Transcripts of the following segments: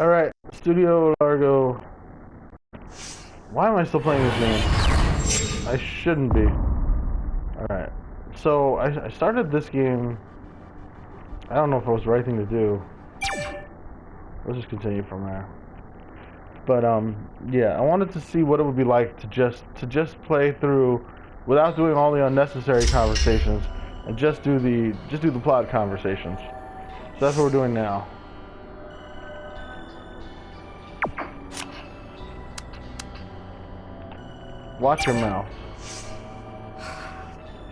Alright, Studio Largo. Why am I still playing this game? I shouldn't be. Alright. So, I started this game. I don't know if it was the right thing to do. Let's just continue from there. But, yeah, I wanted to see what it would be like to just play through without doing all the unnecessary conversations and just do the plot conversations. So that's what we're doing now. Watch your mouth.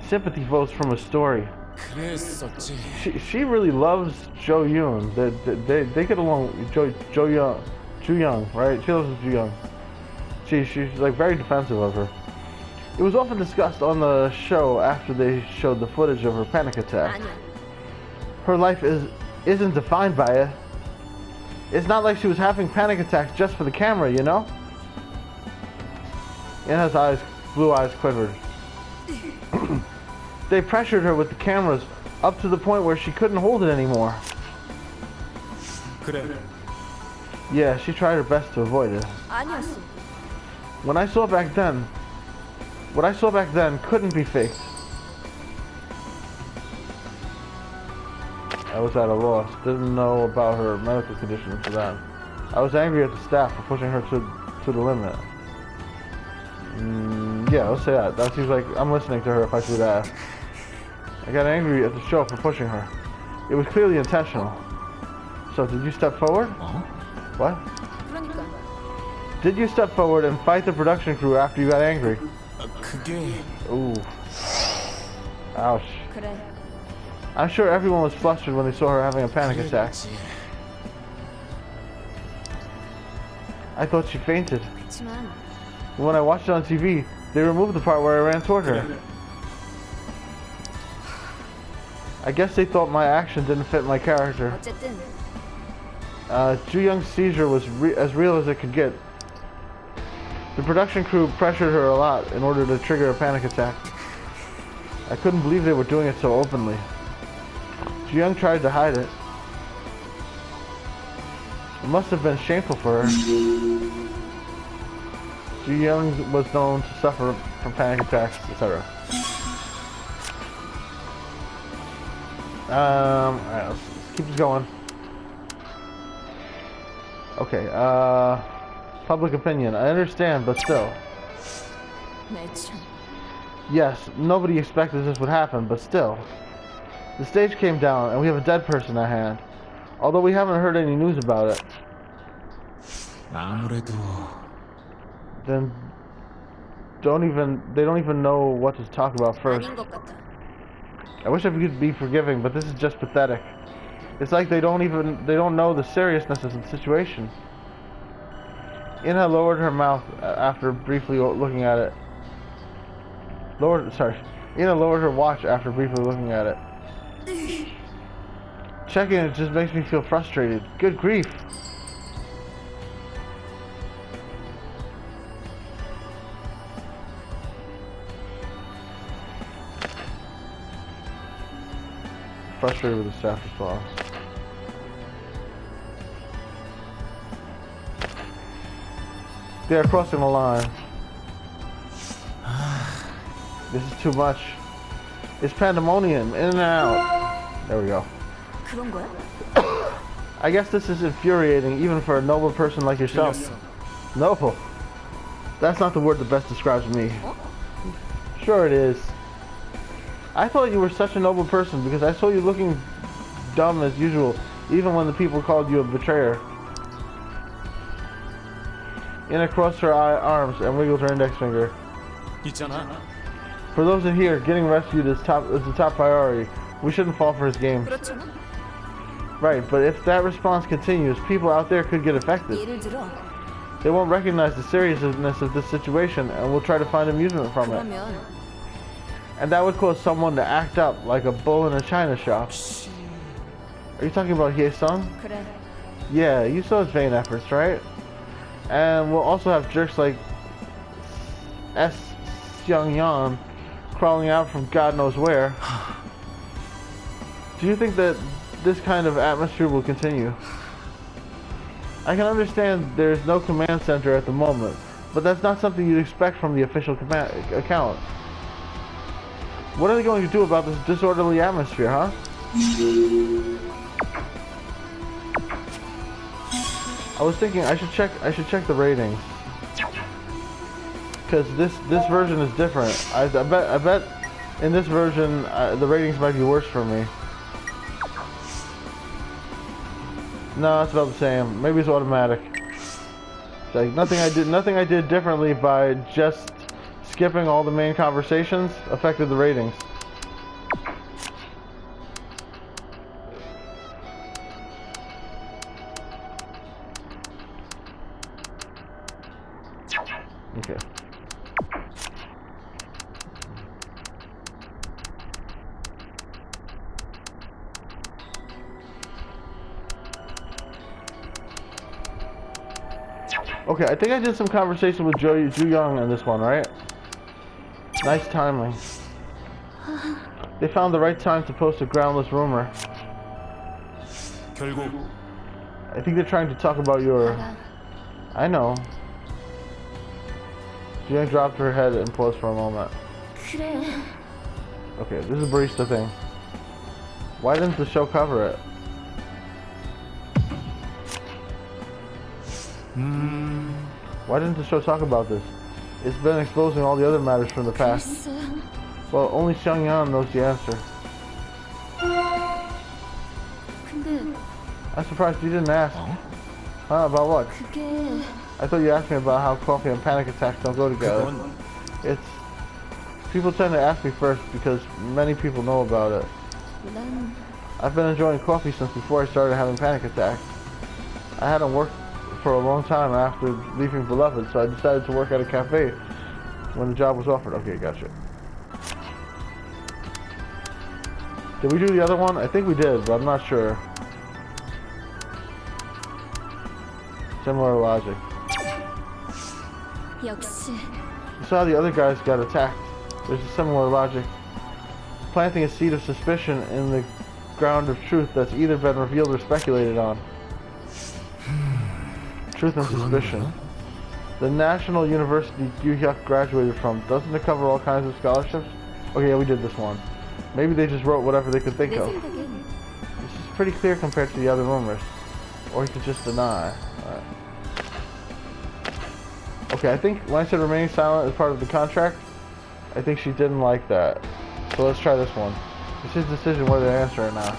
Sympathy votes from a story. She really loves Jo Yoon. They get along. Ju Young, right? She loves Ju Young. She's like very defensive of her. It was often discussed on the show after they showed the footage of her panic attack. Her life isn't defined by it. It's not like she was having panic attacks just for the camera, you know? Ina's blue eyes quivered. They pressured her with the cameras up to the point where she couldn't hold it anymore. Yeah, she tried her best to avoid it. What I saw back then couldn't be faked. I was at a loss. Didn't know about her medical condition for that. I was angry at the staff for pushing her to the limit. Yeah, let's say that. That seems like I'm listening to her if I do that. I got angry at the show for pushing her. It was clearly intentional. So, did you step forward? What? Did you step forward and fight the production crew after you got angry? Ooh. Ouch. I'm sure everyone was flustered when they saw her having a panic attack. I thought she fainted. When I watched it on TV, they removed the part where I ran toward her. I guess they thought my action didn't fit my character. Ju Young's seizure was as real as it could get. The production crew pressured her a lot in order to trigger a panic attack. I couldn't believe they were doing it so openly. Ju Young tried to hide it. It must have been shameful for her. Ju Young was known to suffer from panic attacks, etc. Alright, let's keep this going. Okay, public opinion. I understand, but still. Yes, nobody expected this would happen, but still. The stage came down, and we have a dead person at hand. Although we haven't heard any news about it. Then they don't even know what to talk about first. I wish I could be forgiving, but this is just pathetic. It's like they don't know the seriousness of the situation. Ina lowered her mouth after briefly looking at it. Ina lowered her watch after briefly looking at it. Checking it just makes me feel frustrated. Good grief. Frustrated with the staff response. They are crossing the line. This is too much. It's pandemonium, in and out. There we go. I guess this is infuriating, even for a noble person like yourself. Noble? That's not the word that best describes me. Sure it is. I thought you were such a noble person because I saw you looking dumb as usual, even when the people called you a betrayer. Ina crossed her arms and wiggled her index finger. For those in here, getting rescued is the top priority. We shouldn't fall for his game. Right, but if that response continues, people out there could get affected. They won't recognize the seriousness of this situation and will try to find amusement from it. And that would cause someone to act up like a bull in a china shop. Are you talking about Hye-sung? Yeah, you saw his vain efforts, right? And we'll also have jerks like S. Seung-yeon crawling out from God knows where. Do you think that this kind of atmosphere will continue? I can understand there's no command center at the moment, but that's not something you'd expect from the official command account. What are they going to do about this disorderly atmosphere, huh? I was thinking I should check the ratings. Cause this version is different. I bet in this version the ratings might be worse for me. No, it's about the same. Maybe it's automatic. It's like nothing I did differently by just skipping all the main conversations affected the ratings. Okay. Okay, I think I did some conversation with Ju Young in this one, right? Nice timing. They found the right time to post a groundless rumor. I think they're trying to talk about your... I know. Ju Young dropped her head and paused for a moment. Okay, this is a barista thing. Why didn't the show cover it? Why didn't the show talk about this? It's been exposing all the other matters from the past. Well, only Xiangyan knows the answer. I'm surprised you didn't ask. Huh, about what? I thought you asked me about how coffee and panic attacks don't go together. It's... People tend to ask me first because many people know about it. I've been enjoying coffee since before I started having panic attacks. I hadn't worked for a long time after leaving Beloved, so I decided to work at a cafe when the job was offered. Okay, gotcha. Did we do the other one? I think we did, but I'm not sure. Similar logic. You saw the other guys got attacked. There's a similar logic. Planting a seed of suspicion in the ground of truth that's either been revealed or speculated on. Truth and suspicion. The National University Yu-Hyuk graduated from, doesn't it cover all kinds of scholarships? Okay, yeah, we did this one. Maybe they just wrote whatever they could think of. This is pretty clear compared to the other rumors. Or he could just deny. Alright. Okay, I think when I said remaining silent as part of the contract, I think she didn't like that. So let's try this one. It's his decision whether to answer or not.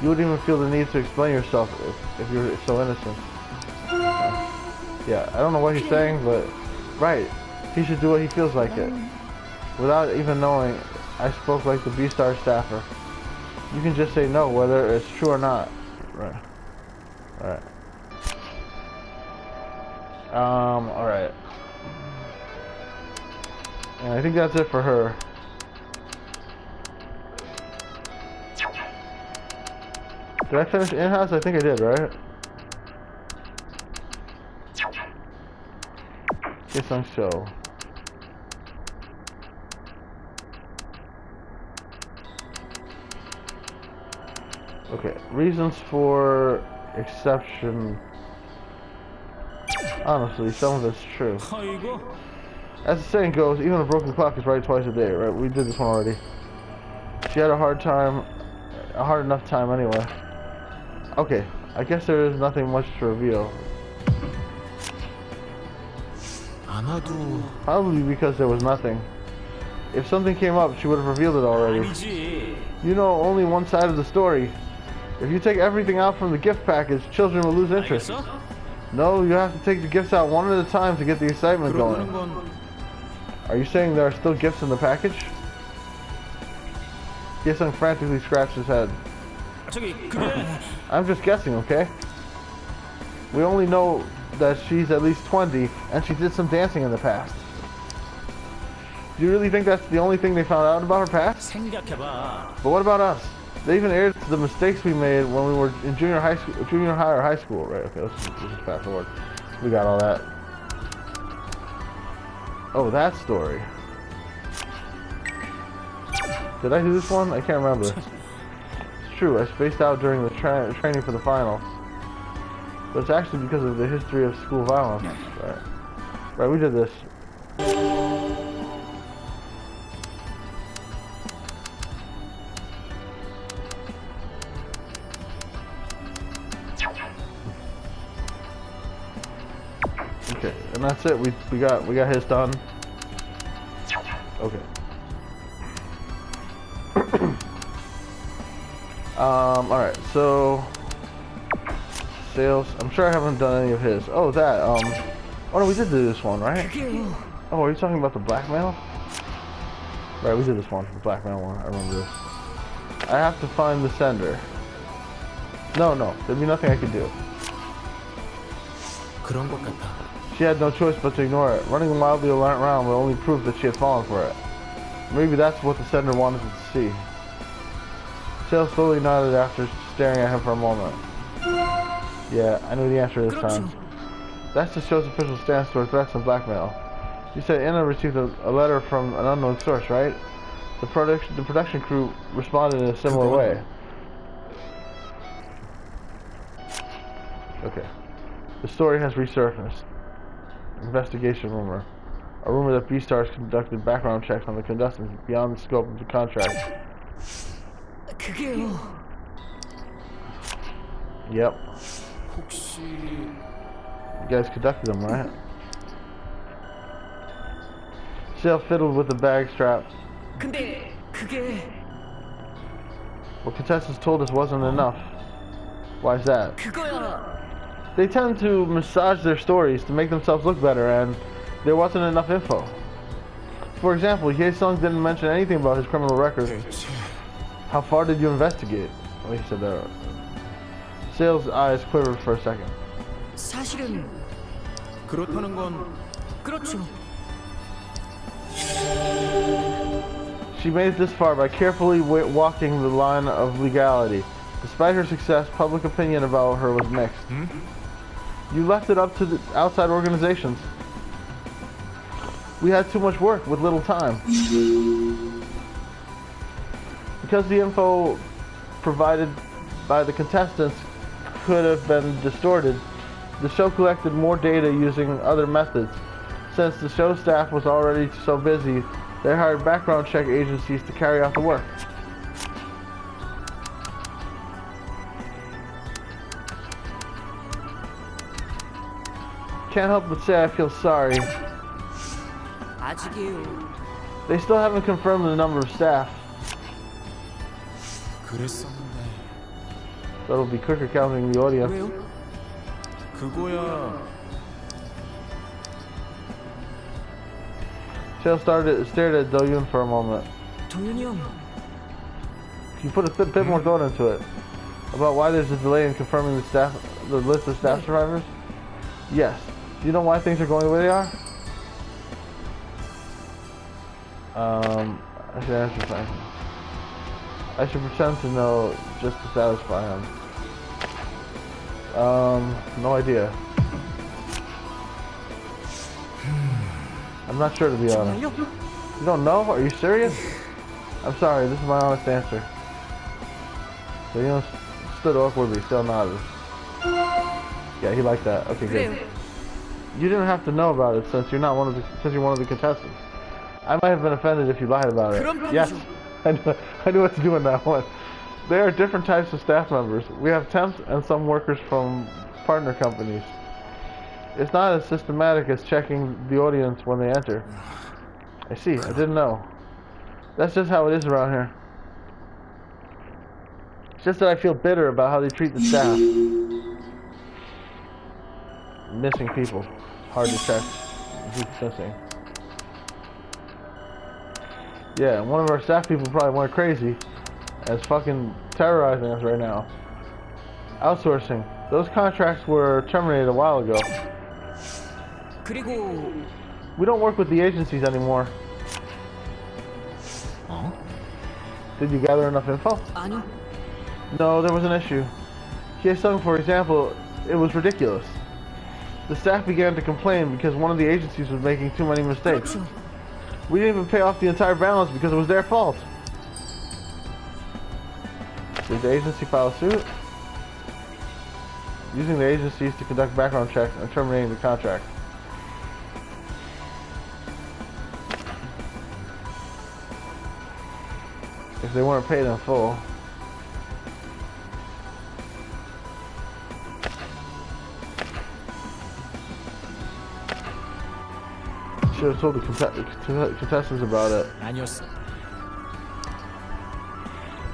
You wouldn't even feel the need to explain yourself if you're so innocent. Yeah, I don't know what he's saying, but... Right, he should do what he feels like it. Without even knowing, I spoke like the B-Star staffer. You can just say no, whether it's true or not. Right. Alright. Alright. And I think that's it for her. Did I finish in-house? I think I did, right? Guess I'm so. Okay, reasons for exception. Honestly, some of it's true. As the saying goes, even a broken clock is right twice a day, right? We did this one already. She had a hard enough time anyway. Okay, I guess there is nothing much to reveal. Probably because there was nothing. If something came up, she would have revealed it already. You know only one side of the story. If you take everything out from the gift package, children will lose interest. No, you have to take the gifts out one at a time to get the excitement going. Are you saying there are still gifts in the package? Hyesung frantically scratched his head. I'm just guessing, okay? We only know that she's at least 20, and she did some dancing in the past. Do you really think that's the only thing they found out about her past? But what about us? They even aired the mistakes we made when we were in junior high or high school, right? Okay, let's just fast forward. We got all that. Oh, that story. Did I do this one? I can't remember. true. I spaced out during the training for the finals. But it's actually because of the history of school violence. Right, we did this. Okay, and that's it. We got his done. Okay. Alright, so sales. I'm sure I haven't done any of his. Oh, that, oh no, we did do this one, right? Oh, are you talking about the blackmail? Right, we did this one, the blackmail one. I remember this. I have to find the sender. No, there'd be nothing I could do. She had no choice but to ignore it. Running wildly around would only prove that she had fallen for it. Maybe that's what the sender wanted to see. Sales slowly nodded after staring at him for a moment. Yeah, I knew the answer this time. That's the show's official stance toward threats and blackmail. You said Anna received a letter from an unknown source, right? The production crew responded in a similar way. Okay. The story has resurfaced. Investigation rumor. A rumor that B-Stars conducted background checks on the contestants beyond the scope of the contract. Yep. You guys conducted them, right? Shell fiddled with the bag strap. What contestants told us wasn't enough. Why is that? They tend to massage their stories to make themselves look better, and there wasn't enough info. For example, Hye-sung didn't mention anything about his criminal record. How far did you investigate? Oh, he said that. Sale's eyes quivered for a second. 사실은 그렇다는 건 그렇죠. She made it this far by carefully walking the line of legality. Despite her success, public opinion about her was mixed. You left it up to the outside organizations. We had too much work with little time. Because the info provided by the contestants could have been distorted, the show collected more data using other methods. Since the show staff was already so busy, they hired background check agencies to carry out the work. Can't help but say I feel sorry. 아직이에요. They still haven't confirmed the number of staff. 그랬었는데. That'll be quicker counting the audience. 왜요? 그거야. Shell stared at Do-yoon for a moment. 도윤이 형. You put a bit more thought into it. About why there's a delay in confirming the list of staff survivors? Yes. Do you know why things are going the way they are? I should answer something. I should pretend to know just to satisfy him. No idea. I'm not sure, to be honest. You don't know? Are you serious? I'm sorry, this is my honest answer. So you stood awkwardly, still nodded. Yeah, he liked that. Okay, good. You didn't have to know about it since you're one of the contestants. I might have been offended if you lied about it. Yes, I knew what to do in that one. There are different types of staff members. We have temps and some workers from partner companies. It's not as systematic as checking the audience when they enter. I see, I didn't know. That's just how it is around here. It's just that I feel bitter about how they treat the staff. Missing people. Hard to check. Who's missing? Yeah, one of our staff people probably went crazy. And is fucking terrorizing us right now. Outsourcing. Those contracts were terminated a while ago. 그리고 We don't work with the agencies anymore. 어? Did you gather enough info? 아니요. No, there was an issue. Hye-sung, for example, it was ridiculous. The staff began to complain because one of the agencies was making too many mistakes. 그렇죠. We didn't even pay off the entire balance because it was their fault. Did the agency file suit? Using the agencies to conduct background checks and terminating the contract. If they weren't paid in full. Should have told the contestants about it. 아니었어.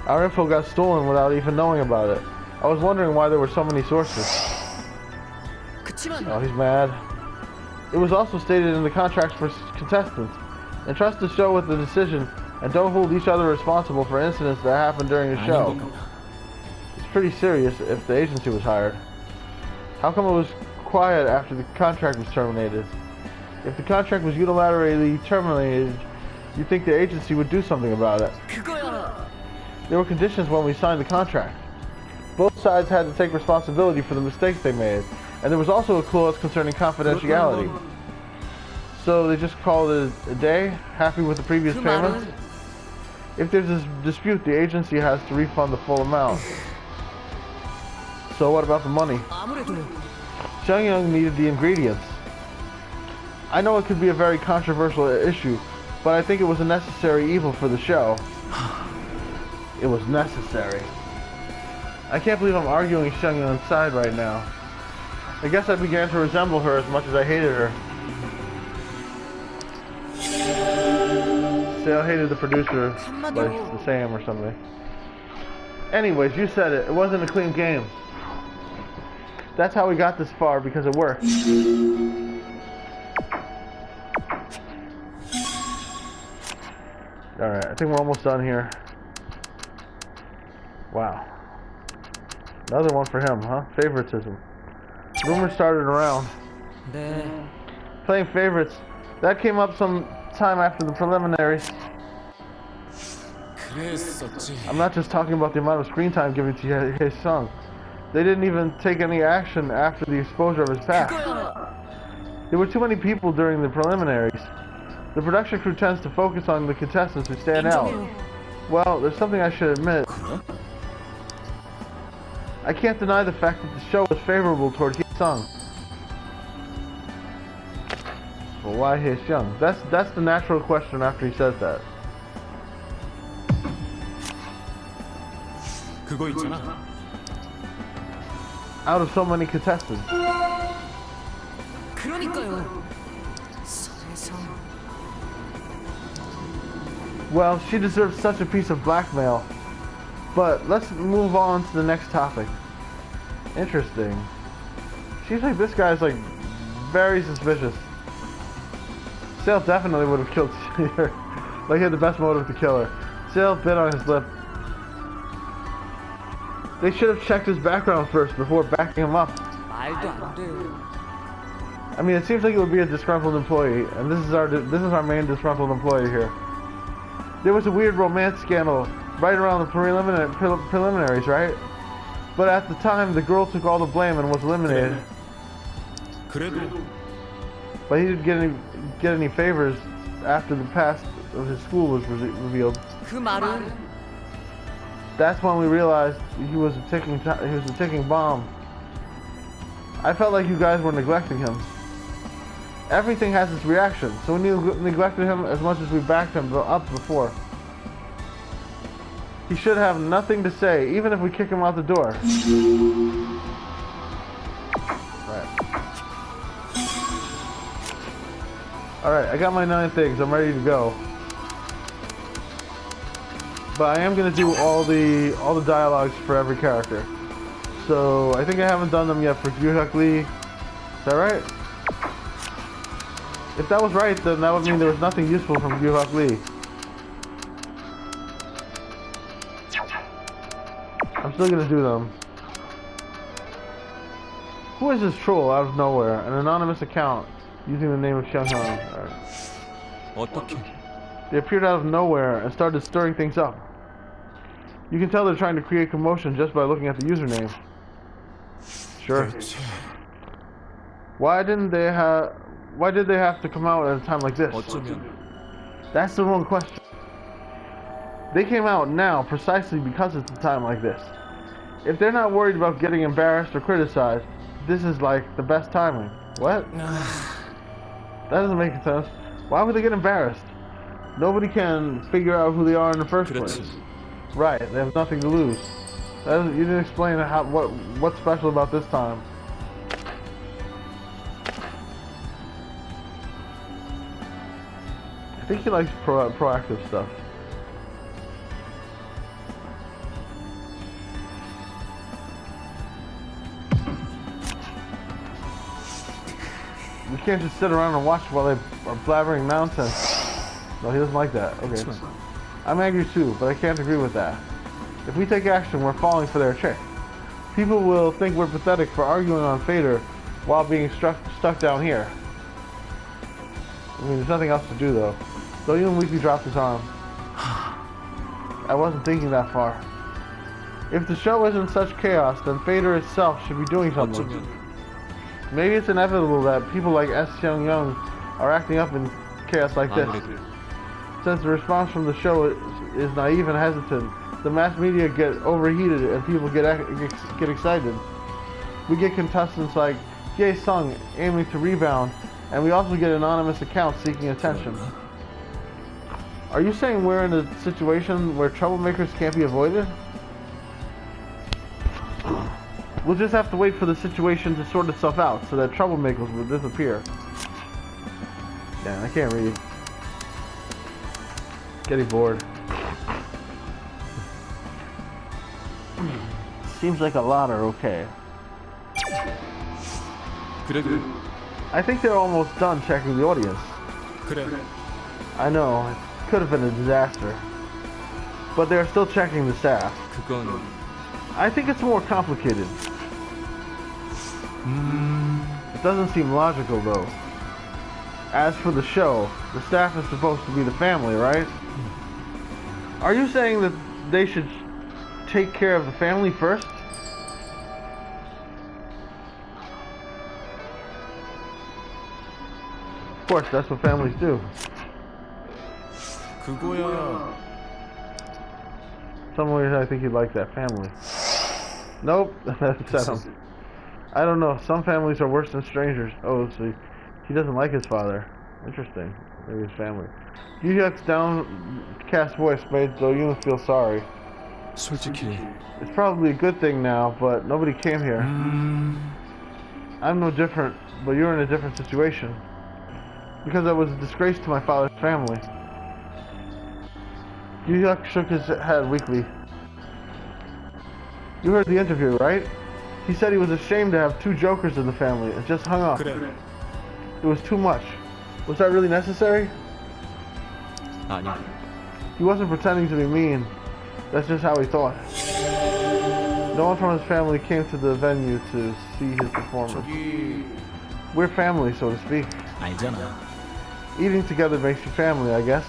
Our info got stolen without even knowing about it. I was wondering why there were so many sources. Oh, he's mad. It was also stated in the contracts for contestants. Entrust the show with the decision and don't hold each other responsible for incidents that happened during the show. It's pretty serious if the agency was hired. How come it was quiet after the contract was terminated? If the contract was unilaterally terminated, you'd think the agency would do something about it. There were conditions when we signed the contract. Both sides had to take responsibility for the mistakes they made, and there was also a clause concerning confidentiality. So they just called it a day, happy with the previous payment? If there's a dispute, the agency has to refund the full amount. So what about the money? Seung-young needed the ingredients. I know it could be a very controversial issue, but I think it was a necessary evil for the show. It was necessary. I can't believe I'm arguing Seung-young's side right now. I guess I began to resemble her as much as I hated her. Sale hated the producer, like the same or something. Anyways, you said it. It wasn't a clean game. That's how we got this far, because it worked. Alright, I think we're almost done here. Wow. Another one for him, huh? Favoritism. Rumors started around. Playing favorites. That came up some time after the preliminaries. I'm not just talking about the amount of screen time given to Hae-sung. They didn't even take any action after the exposure of his past. There were too many people during the preliminaries. The production crew tends to focus on the contestants who stand out. Well, there's something I should admit. I can't deny the fact that the show was favorable toward Hae-sung. Well, why Hae-sung? That's the natural question after he says that. 그거 있잖아. Out of so many contestants. 그러니까요. Well, she deserves such a piece of blackmail. But let's move on to the next topic. Interesting. Seems like this guy's like very suspicious. Sale definitely would have killed her. Like he had the best motive to kill her. Sale bit on his lip. They should have checked his background first before backing him up. I mean, it seems like it would be a disgruntled employee, and this is our main disgruntled employee here. There was a weird romance scandal right around the preliminaries, right? But at the time, the girl took all the blame and was eliminated. But he didn't get any favors after the past of his school was revealed. That's when we realized he was a ticking bomb. I felt like you guys were neglecting him. Everything has its reaction, so we neglected him as much as we backed him up before. He should have nothing to say, even if we kick him out the door. Right. Alright, I got my 9 things. I'm ready to go. But I am going to do all the dialogues for every character. So, I think I haven't done them yet for Gyu-hyuk Lee. Is that right? If that was right, then that would mean there was nothing useful from Gyu-hyuk Lee. I'm still gonna do them. Who is this troll out of nowhere? An anonymous account using the name of Seung-young. 어떻게? They appeared out of nowhere and started stirring things up. You can tell they're trying to create commotion just by looking at the username. Sure. Why did they have to come out at a time like this? 어쩌면 That's the wrong question. They came out now precisely because it's a time like this. If they're not worried about getting embarrassed or criticized, this is like the best timing. What? That doesn't make sense. Why would they get embarrassed? Nobody can figure out who they are in the first place. Right, they have nothing to lose. You didn't explain what's special about this time. I think he likes proactive stuff. You can't just sit around and watch while they are blabbering nonsense. No, he doesn't like that. Okay. I'm angry too, but I can't agree with that. If we take action, we're falling for their trick. People will think we're pathetic for arguing on Fader while being stuck down here. I mean, there's nothing else to do though. Don't even weakly drop his arm. I wasn't thinking that far. If the show isn't such chaos, then Fader itself should be doing something. Maybe it's inevitable that people like S. Young are acting up in chaos like this. Since the response from the show is naive and hesitant, the mass media get overheated and people get excited. We get contestants like Jae Sung aiming to rebound, and we also get anonymous accounts seeking attention. Are you saying we're in a situation where troublemakers can't be avoided? We'll just have to wait for the situation to sort itself out so that troublemakers will disappear. Damn, I can't read. Getting bored. Seems like a lot are okay. I think they're almost done checking the audience. I know, it could have been a disaster. But they're still checking the staff. I think it's more complicated. It doesn't seem logical though. As for the show, the staff is supposed to be the family, right? Are you saying that they should take care of the family first? Of course, that's what families do. Some ways I think he'd like that family. Nope, that's him. I don't know, some families are worse than strangers. Oh, see, he doesn't like his father. Interesting. Maybe his family. Yuhyuk's downcast voice made Do-yoon feel sorry. It's probably a good thing now, but nobody came here. I'm no different, but you're in a different situation. Because I was a disgrace to my father's family. Yuhyuk shook his head weakly. You heard the interview, right? He said he was ashamed to have two jokers in the family and just hung up. It was too much. Was that really necessary? He wasn't pretending to be mean. That's just how he thought. No one from his family came to the venue to see his performance. We're family, so to speak. Eating together makes you family, I guess.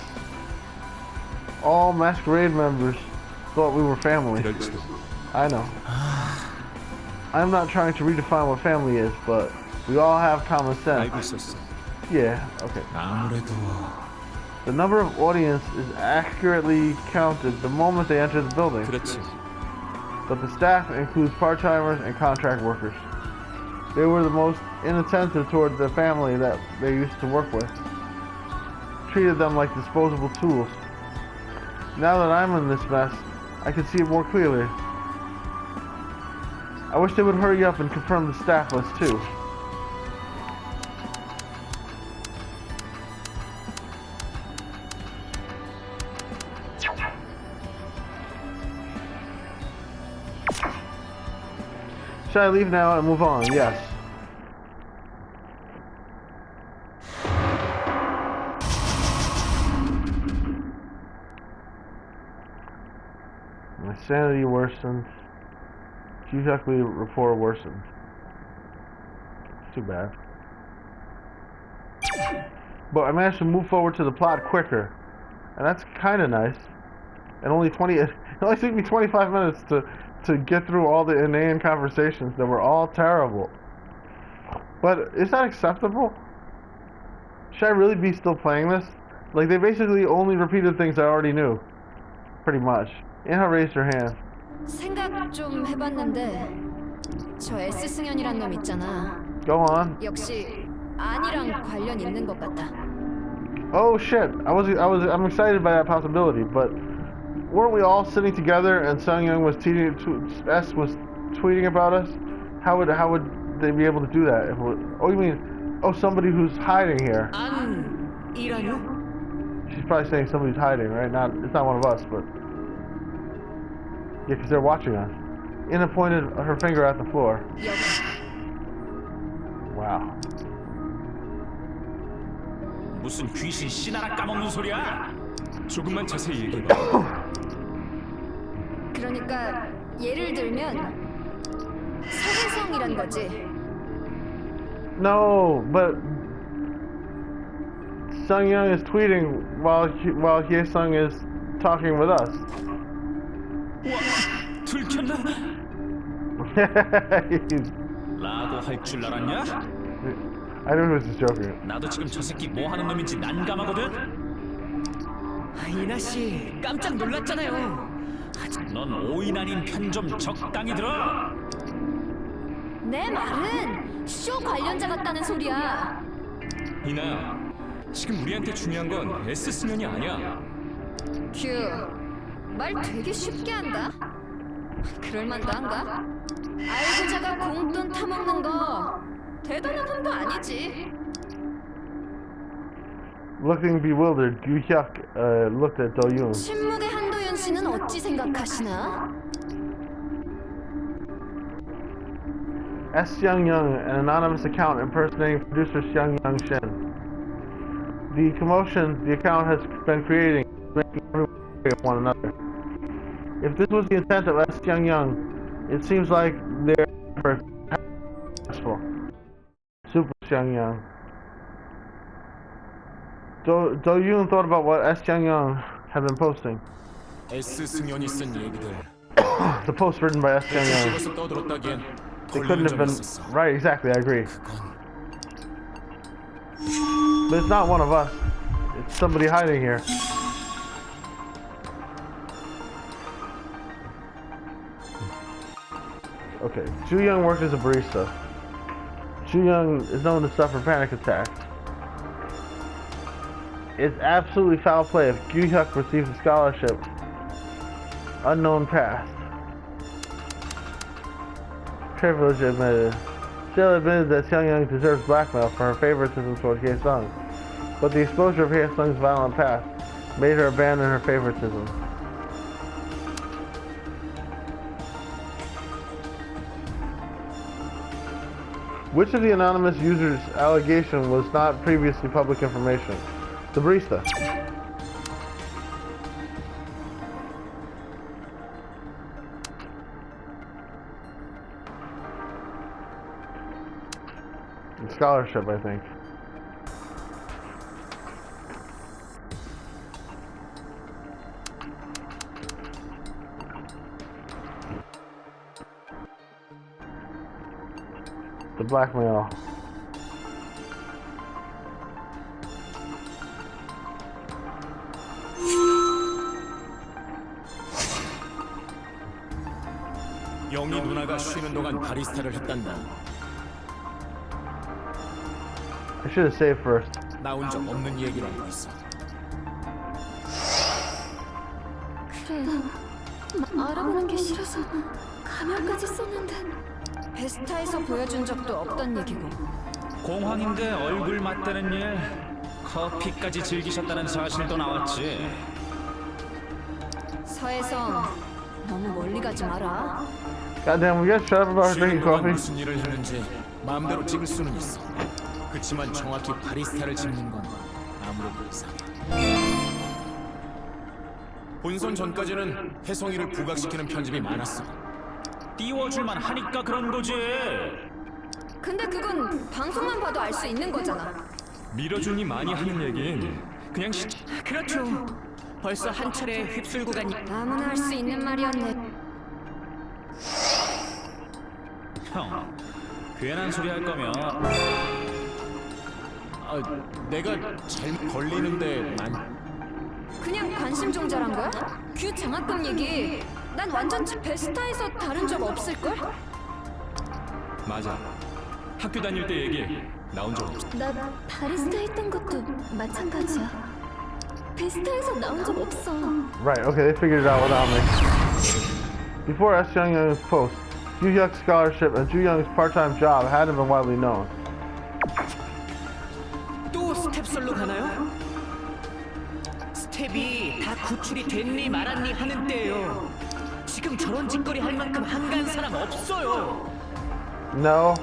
All masquerade members thought we were family. I know. I'm not trying to redefine what family is, but we all have common sense. Yeah, okay. The number of audience is accurately counted the moment they enter the building. But the staff includes part-timers and contract workers. They were the most inattentive toward the family that they used to work with. Treated them like disposable tools. Now that I'm in this mess, I can see it more clearly. I wish they would hurry up and confirm the staff list too. Should I leave now and move on? Yes. My sanity worsened. Exactly, rapport worsened. It's too bad. But I managed to move forward to the plot quicker. And that's kind of nice. And only it only took me 25 minutes to get through all the inane conversations that were all terrible. But is that acceptable? Should I really be still playing this? Like, they basically only repeated things I already knew. pretty much. Inha raised her hand. 생각 좀 해봤는데 저 S 승연이란 놈 있잖아. Go on. 역시 안이랑 관련 있는 것 같아. Oh shit! I'm excited by that possibility, but weren't we all sitting together and Sung-young was S was tweeting about us? How would they be able to do that? Oh, you mean somebody who's hiding here? 안이라뇨? She's probably saying somebody's hiding, right? It's not one of us, but yeah, because they're watching us. Ina pointed her finger at the floor. Wow. 무슨 귀신 씨나라 까먹는 소리야? 조금만 자세히 얘기해봐. 그러니까 예를 들면 서해성이란 거지. No, but Sung-young is tweeting while Hye-sung is talking with us. 와, 들켰나? 라고 할 줄 알았냐? I knew he was just joking. 나도 지금 저 새끼 뭐 하는 놈인지 난감하거든? 이나 씨 깜짝 놀랐잖아요. 넌 오인 아닌 편 좀 적당히 들어! 내 말은 쇼 관련자 같다는 소리야. 이나, 지금 우리한테 중요한 건 S 승연이 아니야. 큐, 말 되게 쉽게 한다. 그럴만도 한가? 알고자가 공돈 타먹는 거 대단한 놈도 아니지. Looking bewildered, Gyu-hyuk looked at Do-yoon. 침묵의 한도연 씨는 어찌 생각하시나? S. Young, an anonymous account impersonating producer Young Shin. The commotion the account has been creating is making everyone angry at one another. If this was the intent of S. Young, it seems like their efforts have been successful. Super Young. Do-yoon thought about what S. Young had been posting. S 승연이 쓴 얘기들. The post written by S. Young. 집어서 떠들었다기엔 It couldn't have been right. Exactly, I agree. But it's not one of us. It's somebody hiding here. Okay, Ju-young worked as a barista. Ju-young is known to suffer panic attacks. It's absolutely foul play if Gyu-hyuk receives a scholarship. Unknown past. Privilege admitted. Still admitted that Young deserves blackmail for her favoritism toward Hye-sung. But the exposure of Hye-sung's violent past made her abandon her favoritism. Which of the anonymous users' allegation was not previously public information? The barista. Scholarship, I think. The blackmail. 영희 누나가 쉬는 동안 바리스타를 했단다. I should have saved first. 나온 적 없는 얘기를 알고 있어. 그래, 알아보는 게 싫어서 가면까지 썼는데 베스타에서 보여준 적도 없던 얘기고. 공황인데 얼굴 맞대는 일, 커피까지 즐기셨다는 사실도 나왔지. 서해성, 너무 멀리 가지 마라. Goddamn, we got shut up about her 쉬는 drinking 동안 coffee. 무슨 일을 했는지 마음대로 찍을 수는 있어. 그치만 정확히 바리스타를 찍는 건 아무래도 이상해. 본선 전까지는 혜성이를 부각시키는 편집이 많았어. 띄워줄만 하니까 그런 거지. 근데 그건 방송만 봐도 알 수 있는 거잖아. 밀어주니 많이 하는 얘긴 그냥 그렇죠. 벌써 한 차례 휩쓸고 가니 아무나 할 수 있는 말이었네. 형, 괜한 소리 할 거면 내가 잘못 걸리는데 그냥 관심 종자란 거야? 규 장학금 얘기 난 완전치 베스타에서 다룬 적 없을걸? 맞아. 학교 다닐 때 얘기 나온 적 없어. 나 바리스타 했던 것도 마찬가지야. 베스타에서 나온 적 없어. Right, okay, they figured it out without me. Before S. Young's post, Ju Hyuk's scholarship and Ju Young's part-time job hadn't been widely known. 또 스텝설로 가나요? 스텝이 다 구출이 됐니 말았니 하는 때예요. 지금 저런 짓거리 할 만큼 한가한 사람 없어요. No,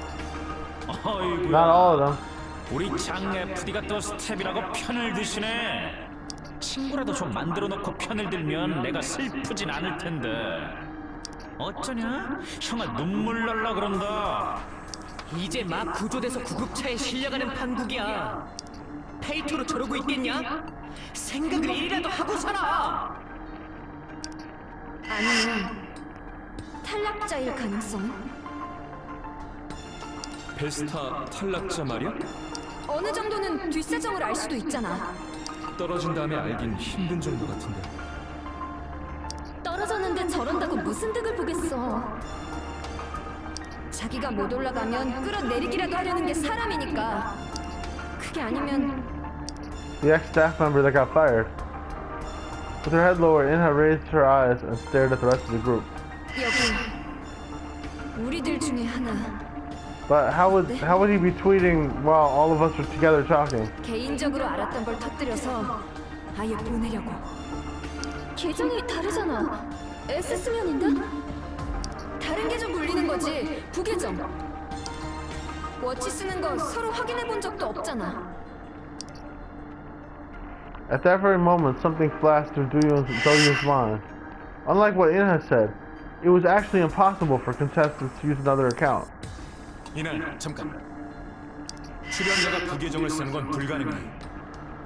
어이구. not all of them. 우리 장 FD가 또 스텝이라고 편을 드시네. 친구라도 좀 만들어 놓고 편을 들면 내가 슬프진 않을 텐데. 어쩌냐? 형아 눈물 날라 그런다. 이제 막 구조돼서 구급차에 실려가는 판국이야. 페이토로 저러고 있겠냐? 생각을 일이라도 하고 살아. 아니면 탈락자일 가능성은? 베스타 탈락자 말이야? 어느 정도는 뒷사정을 알 수도 있잖아. 떨어진 다음에 알긴 힘든 정도 같은데. 떨어졌는데 저런다고 무슨 득을 보겠어. 자기가 못 올라가면 끌어내리기라도 하려는 게 사람이니까. 그게 아니면 The ex-staff member that got fired. With her head lowered, Inha raised her eyes and stared at the rest of the group. 여기 우리들 중에 하나. But how would he be tweeting while all of us were together talking? 개인적으로 알았던 걸 터뜨려서 아예 보내려고. 계정이 다르잖아. S 수면인데? 다른 계정 굴리는 거지. 부계정. 워치 쓰는 거 서로 확인해 본 적도 없잖아. At that very moment, something flashed through Do-yoon's mind. Unlike what Inha said, it was actually impossible for contestants to use another account. 이날 잠깐. 출연자가 부계정을 쓰는 건 불가능해.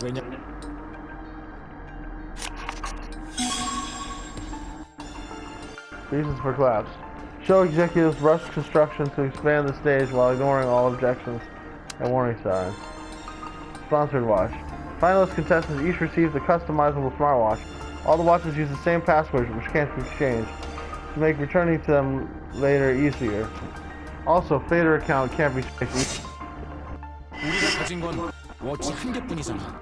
왜냐? Reasons for collapse. Show executives rushed construction to expand the stage while ignoring all objections and warning signs. Sponsored watch. Finalist contestants each received a customizable smartwatch. All the watches use the same passwords, which can't be exchanged, to make returning to them later easier. Also, Fader account can't be changed. 우리가 가진 건 워치 한 개뿐이잖아.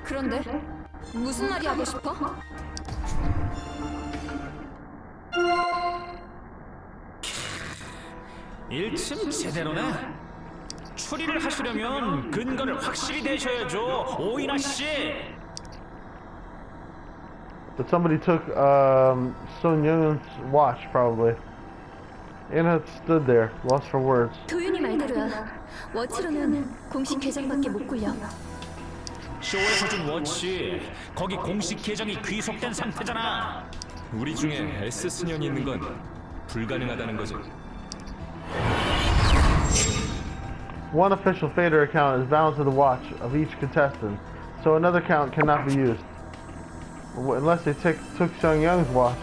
그런데 무슨 말이 하고 싶어? 일침 제대로네. 추리를 하시려면 근거를 확실히 대셔야죠, 오이나 씨. But somebody took Sun Young's watch, probably. Inha stood there, lost for words. 도윤이 말대로야. 워치로는 공식 계정밖에 못 굴려. 쇼에서 준 워치, 거기 공식 계정이 귀속된 상태잖아. 우리 중에 S 승연이 있는 건 불가능하다는 거지. One official Fader account is bound to the watch of each contestant, so another account cannot be used. Unless they took Sung Young's watch.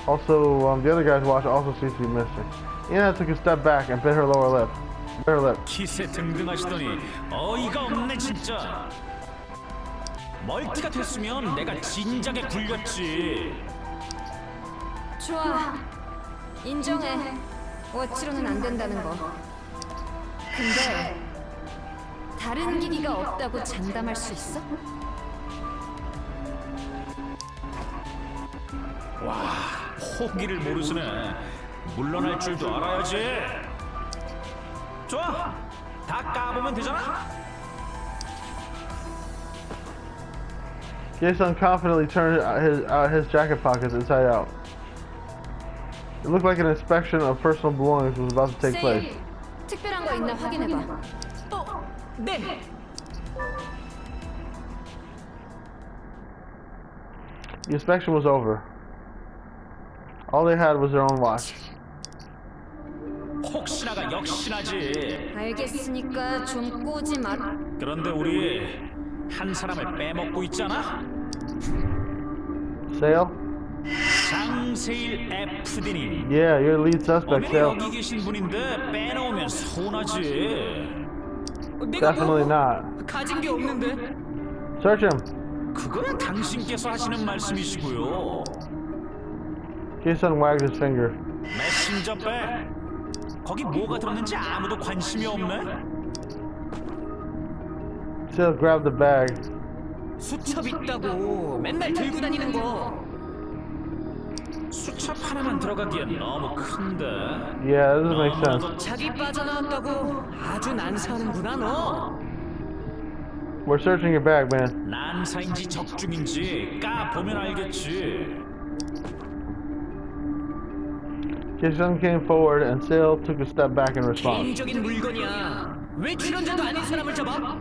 Also, the other guy's watch also seems to be missing. Ina took a step back and bit her lower lip. Bit her lip. 기세 등등하시더니 어이가 없네 진짜. 멀티가 됐으면 내가 진작에 굴렸지. 좋아. 인정해. 워치로는 안 된다는 거. 근데 다른 기기가 없다고 장담할 수 있어? 와, 포기를 모르시네. 물러날 줄도 알아야지. 좋아, 다 까보면 되잖아. Jason confidently turned his jacket pockets inside out. It looked like an inspection of personal belongings was about to take place. 세일, 특별한 거 있나 확인해봐. 네. The inspection was over. All they had was their own watch. 혹시나가 역시나지. 알겠으니까 좀 꼬지 마. 그런데 우리 한 사람을 빼먹고 있잖아. Sale? 장세일 FD님. Yeah, you're the lead suspect, 어머니 Sale. 여기 계신 분인데 빼놓으면 서운하지. 내가 Definitely 뭐 not. 가진 게 없는데. Search him. 그거야 당신께서 하시는 말씀이시고요. Jae-sung wagged his finger. 메신저 백. 거기 뭐가 들었는지 아무도 관심이 없네. Sale grabbed the bag. 수첩 있다고 맨날 들고 다니는 거. 수첩 하나만 들어가기엔 너무 큰데. Yeah, that doesn't make sense. 자기 빠져나왔다고 아주 난사하는구나 너. We're searching your bag, man. 난사인지 적중인지 까 보면 알겠지. Jae-sung came forward and Sale took a step back in response. 개인적인 물건이야. 왜 출연자도 아닌 사람을 잡아?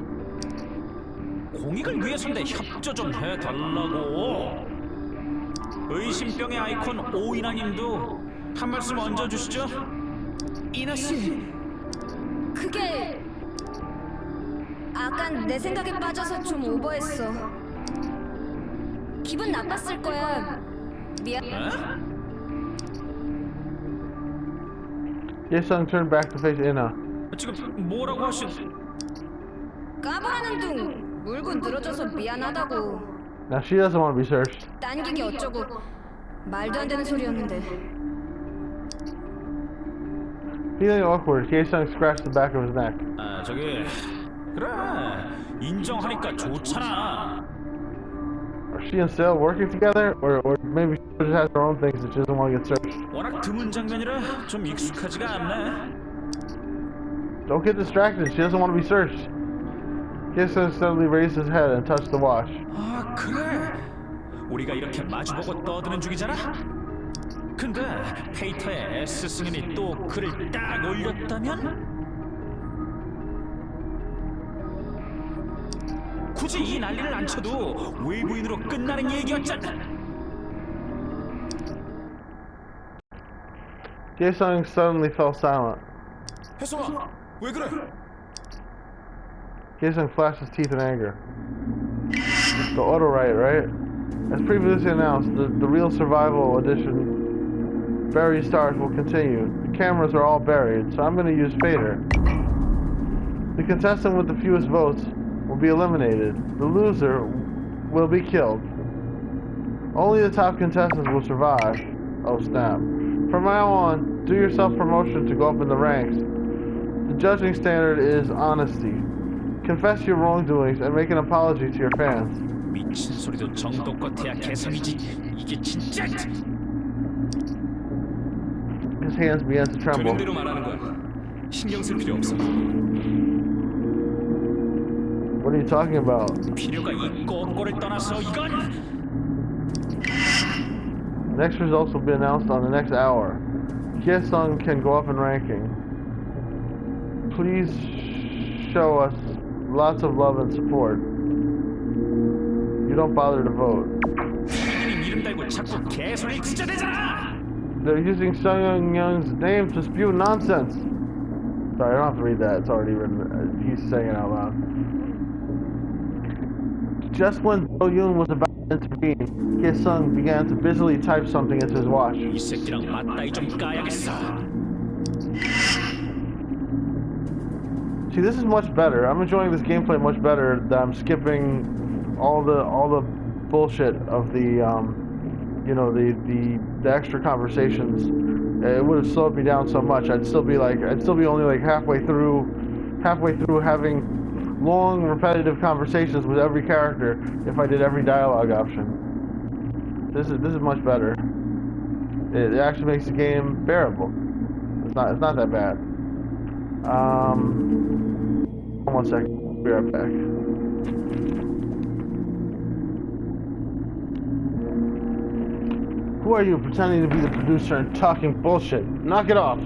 공익을 위해서인데 협조 좀 해달라고. 의심병의 아이콘 오이나님도 한 말씀 얹어주시죠. 이나 씨, 그게 아깐 내 생각에 빠져서 좀 오버했어. 기분 나빴을 거야. 미안. 에? Jae-sung turned back to face Ina. 지금 뭐라고 하신? 까불하는 둥 물고 늘어져서 미안하다고. Now she doesn't want to be searched. 딴기기 어쩌고 말도 안 되는 소리였는데. Feeling awkward, Jae-sung scratched the back of his neck. 아 저기 그래 인정하니까 좋잖아. Are she and Sale working together? Or maybe she just has her own things that she doesn't want to get searched. 워낙 드문 장면이라 좀 익숙하지가 않네. Don't get distracted, she doesn't want to be searched. Jae-sung suddenly raised his head and touched the watch. 아 그래 우리가 이렇게 마주보고 떠드는 중이잖아. 근데 페이터의 S 승인이 또 글을 딱 올렸다면 굳이 이 난리를 안 쳐도 외부인으로 끝나는 얘기였잖아. Jae-sung suddenly fell silent. 혜성아 왜 그래? Jae-sung flashed his teeth in anger. The auto riot, right? As previously announced, the real survival edition Bury Stars will continue. The cameras are all buried, so I'm going to use Fader. The contestant with the fewest votes will be eliminated. The loser will be killed. Only the top contestants will survive. Oh snap. From now on, do your self-promotion to go up in the ranks. The judging standard is honesty. Confess your wrongdoings and make an apology to your fans. 미친 소리도 정도껏 해야 개성이지. 이게 진짜. His hands began to tremble. 되는 대로 말하는 거야. 신경 쓸 필요 없어. What are you talking about? 필요가 있고 없고를 떠나서 이건 Next results will be announced on the next hour. Jae-sung can go up in ranking. Please show us lots of love and support. You don't bother to vote. 피디님 이름 달고 자꾸 개소리 진짜대잖아. They're using Sung Young's name to spew nonsense. Sorry, I don't have to read that. It's already written. He's saying it out loud. Just when Do-yoon was about to intervene, Jae-sung began to busily type something into his watch. 이 새끼랑 맞다이 좀 까야겠어. See, this is much better. I'm enjoying this gameplay much better. That I'm skipping all the bullshit of the you know, the extra conversations. It would have slowed me down so much. I'd still be only like halfway through having long repetitive conversations with every character if I did every dialogue option. This is much better. It actually makes the game bearable. It's not that bad. 1 second. Be right back. Who are you pretending to be the producer and talking bullshit? Knock it off.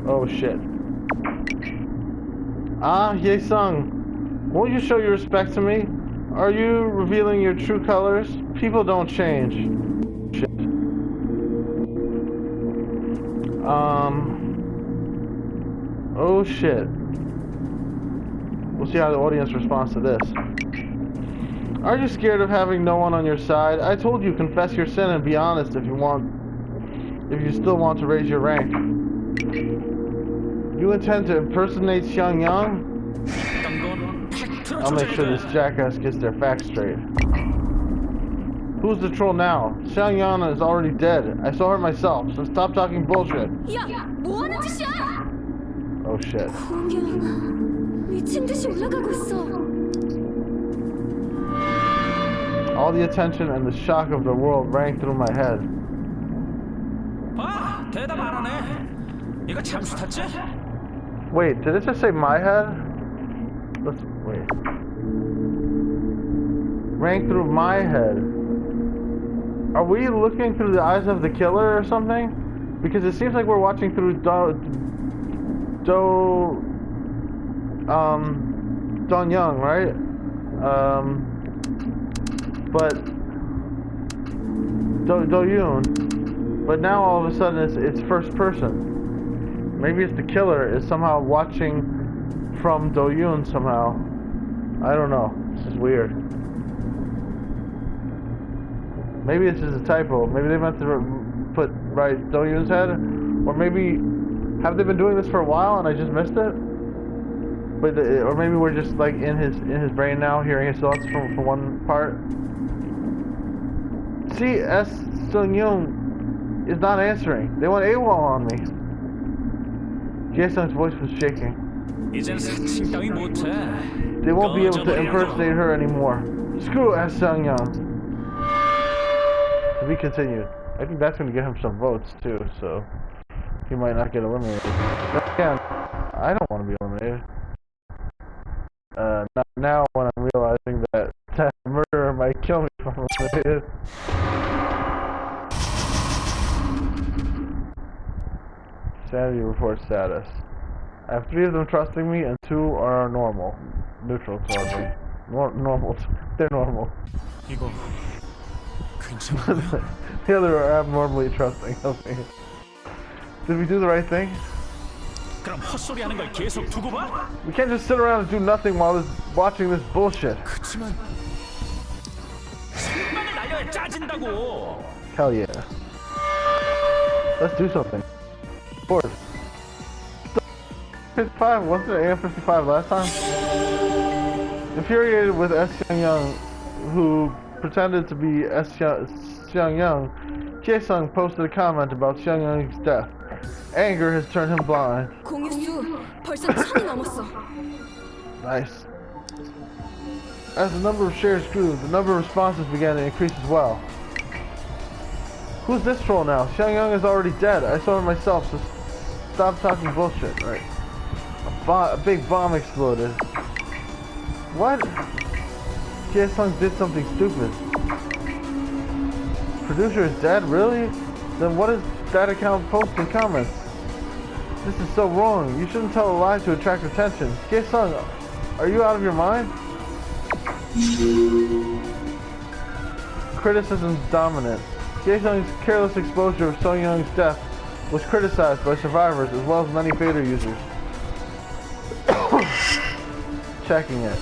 Oh shit. Jae-sung, won't you show your respect to me? Are you revealing your true colors? People don't change. Shit. Oh shit. We'll see how the audience responds to this. Aren't you scared of having no one on your side? I told you confess your sin and be honest if you still want to raise your rank. You intend to impersonate Xiang Yang? 했던 건 I'll make sure this jackass gets their facts straight. Who's the troll now? Xiangyang is already dead. I saw her myself, so stop talking bullshit. 야, 뭐 하는 짓이야? Oh shit. 공연 미친 듯이 올라가고 있어. All the attention and the shock of the world rang through my head. 아, 대답 안 하네. 이거 잠수 탔지? Wait, did it just say my head? Let's wait. Rang through my head. Are we looking through the eyes of the killer or something? Because it seems like we're watching through Don Young, right? But Do Yoon. But now all of a sudden it's first person. Maybe it's the killer is somehow watching from Do Yoon somehow. I don't know. This is weird. Maybe it's just a typo. Maybe they meant to put right Do Yoon's head, or maybe have they been doing this for a while and I just missed it? But or maybe we're just like in his brain now, hearing his thoughts from one part. See, Sung Yoon is not answering. They went AWOL on me. Jae-sung's voice was shaking. 이젠 사칭 따위 못해. They won't be able to impersonate her anymore. Screw Sung Young. To be continued. I think that's going to get him some votes too, so he might not get eliminated. But again, I don't want to be eliminated. Now when I'm realizing that murderer might kill me if I'm eliminated. Sanity report status. I have 3 of them trusting me and 2 are normal. Neutral toward me. Normal. They're normal. 이거 괜찮아? The other are abnormally trusting of me. Did we do the right thing? 그럼 헛소리하는 걸 계속 두고 봐? We can't just sit around and do nothing while watching this bullshit. 그치만 생방을 날려야 짜진다고. Hell yeah. Let's do something. Of course. 55, wasn't it AM 55 last time? Infuriated with S. Xiangyang, who pretended to be S. Xiangyang, Jae-sung posted a comment about Xiangyang's death. Anger has turned him blind. 공유수 벌써 1000이 넘었어. Nice. As the number of shares grew, the number of responses began to increase as well. Who's this troll now? Xiangyang is already dead. I saw her myself, so stop talking bullshit. Right. A big bomb exploded. What? Jae-sung did something stupid. Producer is dead? Really? Then what is that account posting comments? This is so wrong. You shouldn't tell a lie to attract attention. Jae-sung, are you out of your mind? Criticism dominant. Jae-sung's careless exposure of Sung Young's death was criticized by survivors as well as many Fader users. Checking it.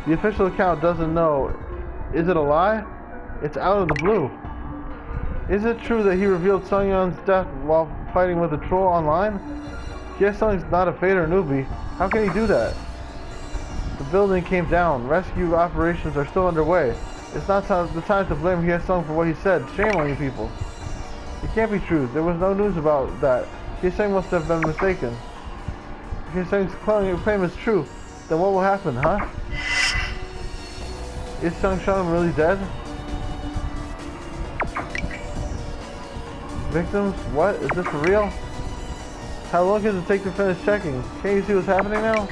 The official account doesn't know. Is it a lie? It's out of the blue. Is it true that he revealed Sung Young's death while fighting with a troll online? Jae-sung's not a Fader newbie. How can he do that? The building came down. Rescue operations are still underway. It's not the time to blame Jae-sung for what he said. Shame on you people. It can't be true. There was no news about that. Jae-sung must have been mistaken. If Jae-sung's claim is true, then what will happen, huh? Is Sung-shang really dead? Victims? What? Is this for real? How long does it take to finish checking? Can't you see what's happening now?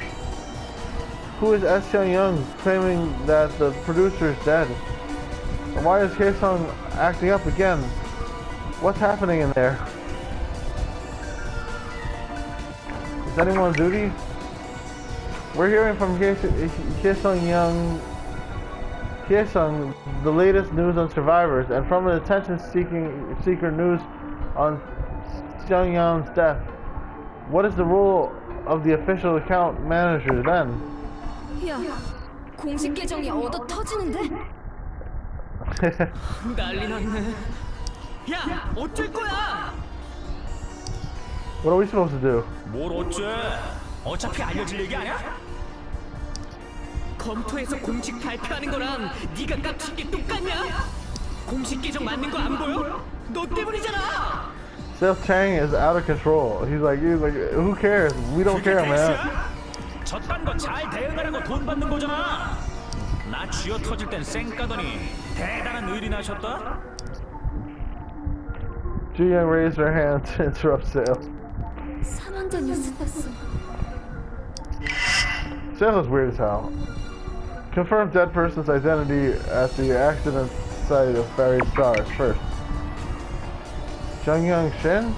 Who is S. Young claiming that the producer is dead? And why is Jae-sung acting up again? What's happening in there? Is anyone on duty? We're hearing from Jae-sung, the latest news on survivors, and from an attention-seeker news on Xiangyang's death. What is the role of the official account manager then? 야, 공식 계정이 얻어 터지는데? 난리 났네. 야, 어쩔 거야? What are we supposed to do? 뭘 어째? 어차피 알려질 얘기 아니야? 검토해서 공식 발표하는 거랑 네가 깝친 게 똑같냐? 공식 계정 맞는 거 안 보여? 너 때문이잖아. Seth Chang is out of control. He's like, who cares? We don't care, man. 저딴 거 잘 대응하라고 돈 받는 거잖아. 나 쥐어 터질 땐 쌩까더니 대단한 의리 나셨다. Ji Young raised her hand to interrupt Sale. 사망자 뉴스 떴어. Sale was weird as hell. Confirm dead person's identity at the accident site of buried stars first. Jung Shin?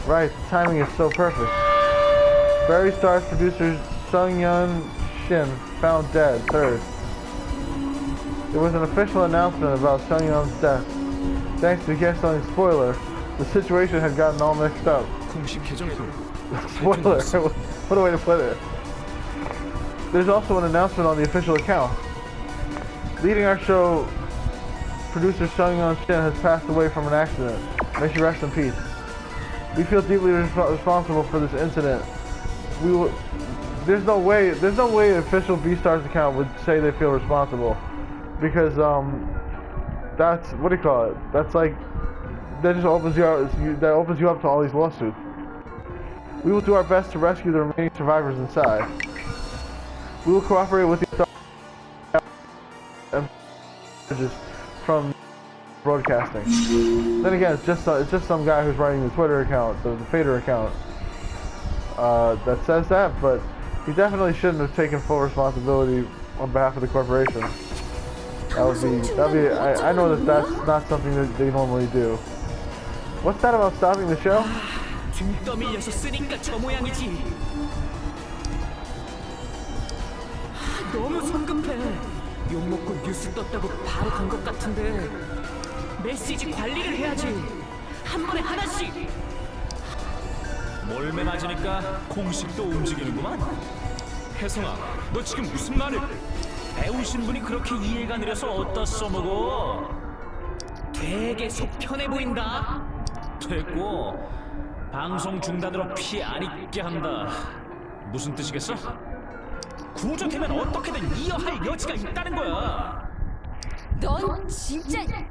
Right, the timing is so perfect. Buried Stars producer Sung-Yun Shin found dead, third. There was an official announcement about Sung-Yun's death. Thanks to guest-selling spoiler, the situation had gotten all mixed up. 공식 계정에도 Spoiler, what a way to put it. There's also an announcement on the official account. Leading our show, producer Sung-Yun Shin has passed away from an accident. May she rest in peace. We feel deeply responsible for this incident. There's no way the official Beastars account would say they feel responsible, because that's, what do you call it? That's like, that just opens you up to all these lawsuits. We will do our best to rescue the remaining survivors inside. We will cooperate with the authorities from broadcasting. Then again, it's just some guy who's writing the Twitter account, the Fader account, that says that, but he definitely shouldn't have taken full responsibility on behalf of the corporation. That'd be. I know that's not something that they normally do. What's that about stopping the show? 등 떠밀려서 쓰니까 저 모양이지. 너무 성급해. 욕 먹고 뉴스 떴다고 바로 간 것 같은데. 메시지 관리를 해야지. 한 번에 하나씩. 몰매 맞으니까 공식도 움직이는구만. 혜성아, 너 지금 무슨 말을? 배우신 분이 그렇게 이해가 느려서 어디다 써먹어? 되게 속 편해 보인다. 됐고, 방송 중단으로 피 안 입게 한다. 무슨 뜻이겠어? 구조되면 어떻게든 이어할 여지가 있다는 거야. 넌 진짜로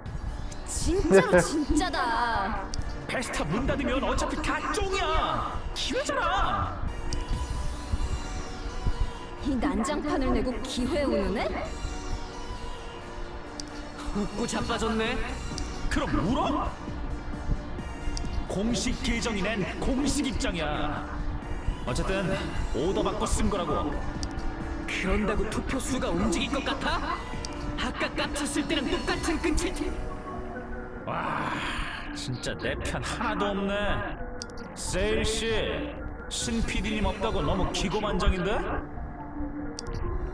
진짜다. 베스타 문 닫으면 어차피 다 쫑이야. 기회잖아. 이 난장판을 내고 기회 우는애? 웃고 자빠졌네. 그럼 울어? 공식 계정이 낸 공식 입장이야. 어쨌든 오더 받고 쓴 거라고. 그런다고 투표 수가 움직일 것 같아? 아까 깝쳤을 때랑 똑같은 끈질. 와, 진짜 내 편 하나도 없네. 세일 씨, 신 PD님 없다고 너무 기고만장인데?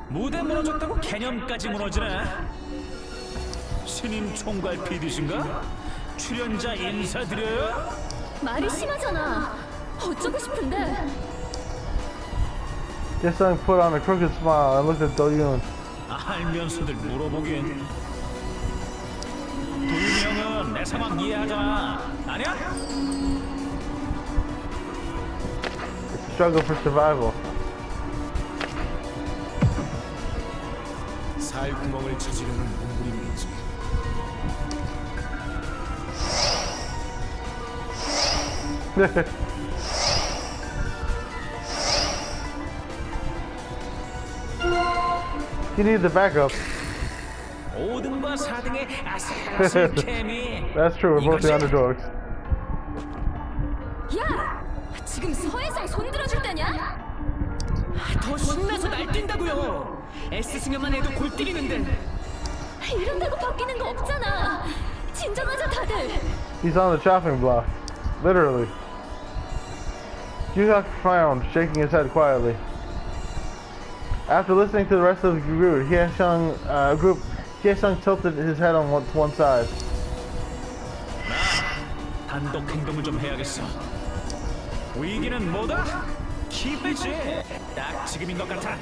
무대 무너졌다고 개념까지 무너지네. 신임 총괄 PD신가? 출연자 인사드려요? 말이 심하잖아. 어쩌고 싶은데? Jae-sung put on a crooked smile and looked at Do-yoon. 알면서들 물어보긴. 도윤이 형은 내 상황 이해하잖아. 아니야? It's a struggle for survival. 살구멍을 찾으려는 몸부림이지. You need the backup. 5등과 4등의 아슬아슬 케미. That's true, we're both the underdogs. 야! 지금 서해상 손들어줄 때냐? 더 신나서 날뛴다고요. S승연만 해도 골 때리는데. 이런다고 바뀌는 거 없잖아. 진정하자 다들. He's on the chopping block. Literally. Yugak frowned, shaking his head quietly. After listening to the rest of the group, Hye-sung tilted his head on to one side. 단독 행동을 좀 해야겠어. 위기는 뭐다? 기회지. 딱 지금인 것 같아.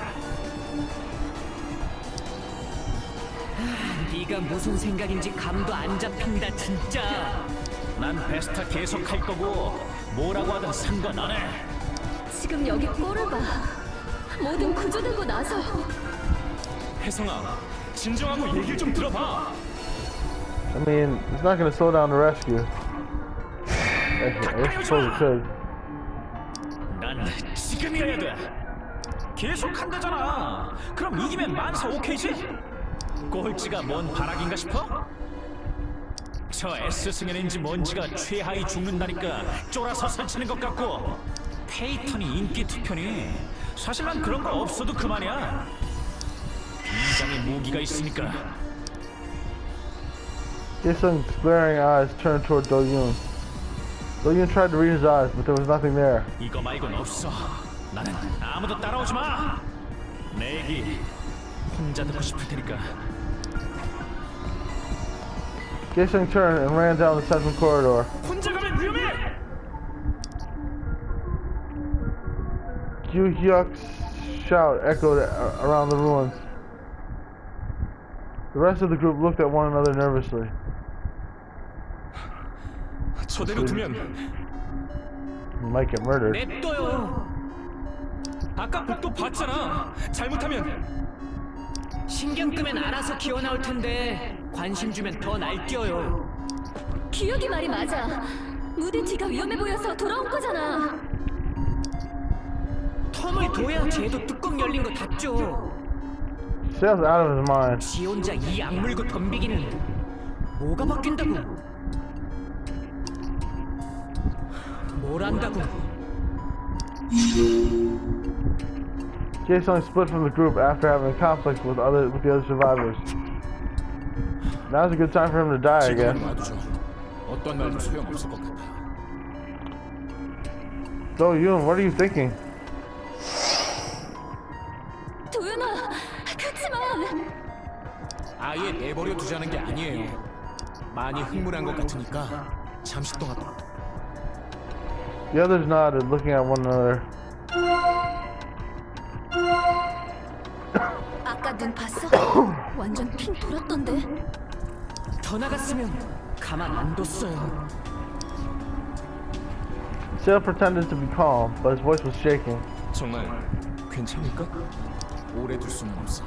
네가 무슨 생각인지 감도 안 잡힌다 진짜. 난 베스타 계속 할 거고 뭐라고 하든 상관 안 해. 지금 여기 꼴을 봐. 모든 구조되고 나서 혜성아, 진정하고 얘기를 좀 들어봐. I mean, it's not gonna slow down the rescue. I suppose it could. 난 지금이어야 돼. 계속 한다잖아. 그럼 이기면 만사 오케이지? 꼴찌가 뭔 바락인가 싶어? 저 S 승연인지 뭔지가 최하위 죽는다니까 쫄아서 설치는 것 같고 페이턴이 인기 투표니 사실 난 그런 거 없어도 그만이야. 비장의 무기가 있으니까. Jaesung's glaring eyes turned toward Do-yoon. Do-yoon tried to read his eyes, but there was nothing there. 이거 말곤 없어. 나는 아무도 따라오지 마. 내 얘기 혼자 듣고 싶을 테니까. Jaesung turned and ran down the central corridor. 혼자 가면 위험해. Gyu-hyuk's shout echoed around the ruins. The rest of the group looked at one another nervously. 저대로 두면 You might get murdered. 냅둬요. 아까 복도 봤잖아. 잘못하면 신경 끄면 알아서 기어 나올 텐데 관심 주면 더 날뛰어요. 기억이 말이 맞아. 무대 뒤가 위험해 보여서 돌아온 거잖아. 텀을 둬야 쟤도 뚜껑 열린 거 닫죠. Sale's out of his mind. 지 혼자 이 악물고 덤비기는 뭐가 바뀐다고? 뭘 안다고? Jaesung split from the group after having a conflict with the other survivors. Now's a good time for him to die, I guess. 어떤 말도 소용없을 것 같아. Do-yoon, what are you thinking? 도윤아, 그치만 아예 내버려 두자는 게 아니에요. 많이 흥분한 것 같으니까 잠시 동안 The others nodded, looking at one another. 아까 눈 봤어? 완전 핑 돌았던데. 더 나갔으면 가만 안 뒀어요. Sale pretended to be calm, but his voice was shaking. 정말 괜찮을까? 오래 둘 수는 없어.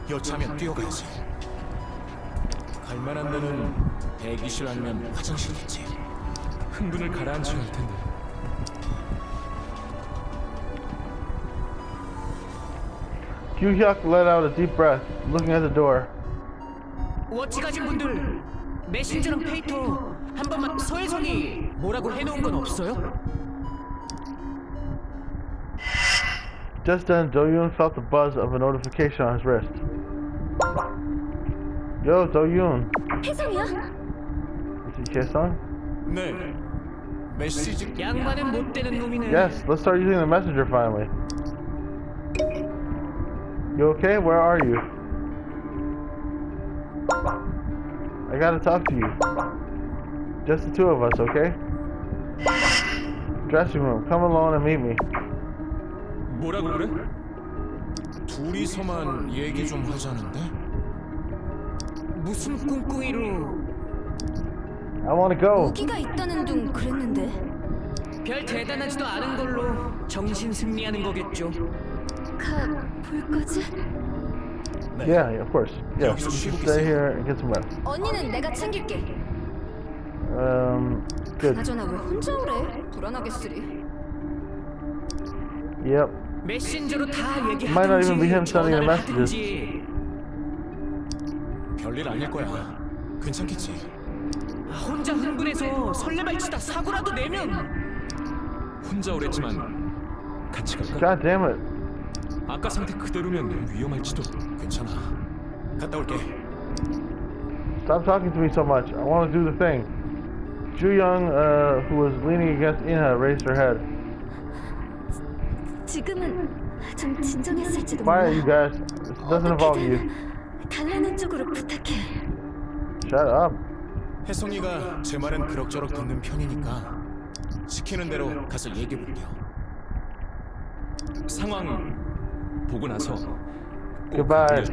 여차하면 뛰어가야지. 갈만한 데는 대기실 아니면 화장실이겠지. 흥분을 가라앉혀야 할 텐데. Gyu-hyuk let out a deep breath, looking at the door. 워치 가진 분들 메신저랑 페이터 한 번만 서혜성이 뭐라고 해놓은 건 없어요? Just then, Do-yoon felt the buzz of a notification on his wrist. Yo, Do-yoon. 혜성이야? Is he Jaesung? 네. 메시지 양반은 못 되는 놈이네. Yes, let's start using the messenger finally. You okay? Where are you? I gotta talk to you. Just the two of us, okay? Dressing room. Come alone and meet me. 뭐라고 그래? 둘이서만 얘기 좀 하자는데? 무슨 꿍꿍이로? I wanna go. 무기가 있다는 둥 그랬는데. 별 대단하지도 않은 걸로 정신 승리하는 거겠죠. 가 볼 거지? Yeah, of course. Yeah, 여기서 you 쉬고 should stay 계세요. here and get some rest. 언니는 내가 챙길게. Good. 나저나 왜 혼자 오래? 불안하겠으리. Yep. 메신저로 다 Might not even be him 얘기하든지 sending the 전화를 messages. 하든지. 별일 아닐 거야. 괜찮겠지. 혼자 흥분해서 설레발치다 사고라도 내면 혼자 오랬지만 같이 갈까? God damn it. 아까 상태 그대로면 위험할지도. 괜찮아. 갔다 올게. Stop talking to me so much. I want to do the thing. Ju-young, who was leaning against Inha, raised her head. 지금은 좀 진정했을지도 Quiet, you 몰라. guys. This doesn't involve you. 달라는 쪽으로 부탁해. Shut up. 혜성이가 제 말은 그럭저럭 듣는 편이니까 시키는 대로 가서 얘기해 볼게요. 상황 보고 나서 꼭 Goodbye.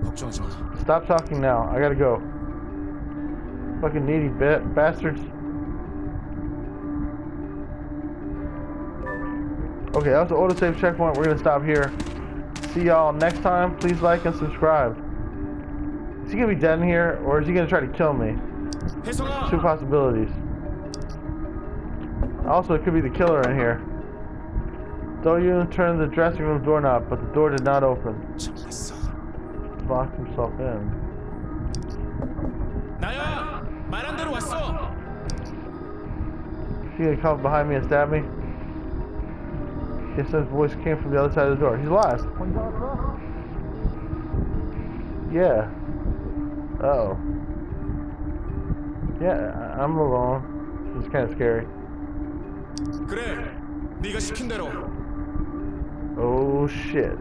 걱정하지 마. Stop talking now. I gotta go. Fucking needy bastards. Okay, that was the autosave checkpoint. We're gonna stop here. See y'all next time. Please like and subscribe. Is he gonna be dead in here, or is he gonna try to kill me? 혜성아. Two possibilities. Also, it could be the killer in here. Don't you turn the dressing room doorknob, but the door did not open. 정말서. Locked himself in. 나야. 말한 대로 왔어. Is he gonna come behind me and stab me? Yes, his voice came from the other side of the door. He's lost. Yeah. Oh. Yeah, I'm alone. This is kind of scary. 그래. 네가 시킨 대로. Oh shit.